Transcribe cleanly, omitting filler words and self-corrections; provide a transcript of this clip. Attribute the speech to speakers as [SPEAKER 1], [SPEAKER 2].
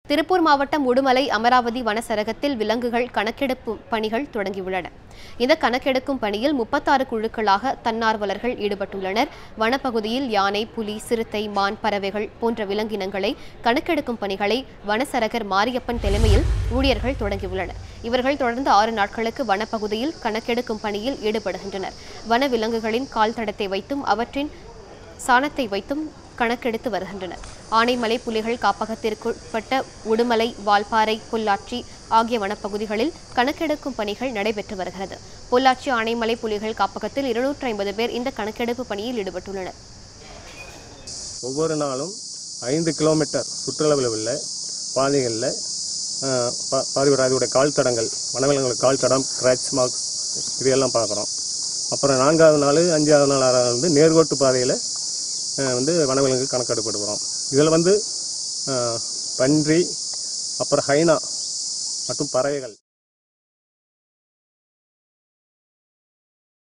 [SPEAKER 1] திருப்பூர் மாவட்டம் உடுமலை அமராவதி வனச்சரகத்தில் விலங்குகள் கணக்கெடுப்பு பணிகள் தொடங்கியுள்ளன. இந்த கணக்கெடுக்கும் பணியில் 36 குழுக்களாக தன்னார்வலர்கள் ஈடுபட்டுள்ளனர். வனப்பகுதியில் யானை, புலி, சிறுத்தை, மான், பறவைகள் போன்ற விலங்கினங்களை கணக்கெடுக்கும் பணிகளை வனச்சரகர் மாரியப்பன் தலைமையில் ஊழியர்கள் தொடங்கியுள்ளனர். இவர்கள் தொடர்ந்து 6 நாட்களுக்கு வனப்பகுதியில் கணக்கெடுக்கும் பணியில் ஈடுபடுகின்றனர். வன விலங்குகளின் கால் தடத்தை வைத்தும் அவற்றின் சாணத்தை வைத்தும் கணக்கெடுத்து வருகின்றனர். ஆனைமலை புலிகள் காப்பகத்திற்குட்பட்ட உடுமலை, வால்பாறை, பொள்ளாச்சி ஆகிய வனப்பகுதிகளில் கணக்கெடுக்கும் பணிகள் நடைபெற்று வருகிறது. பொள்ளாச்சி ஆனைமலை புலிகள் காப்பகத்தில் 250 பேர் இந்த கணக்கெடுப்பு பணியில் ஈடுபட்டுள்ளனர்.
[SPEAKER 2] ஒவ்வொரு நாளும் 5 கிலோமீட்டர் சுற்றளவில் உள்ள பாதைகளில் அதோடைய கால் தடங்கள், வனவிலங்குகள் கால் தடம், கிராச் மார்க் இதையெல்லாம் பார்க்குறோம். அப்புறம் 4வது நாள், 5வது நாள், 6வது நாள் நேர்கோட்டு பாதையில் வனவிலங்கு கணக்கெடுப்படுகிறோம். இதில் பன்றி, அப்புறம் ஹைனா மற்றும் பறவைகள்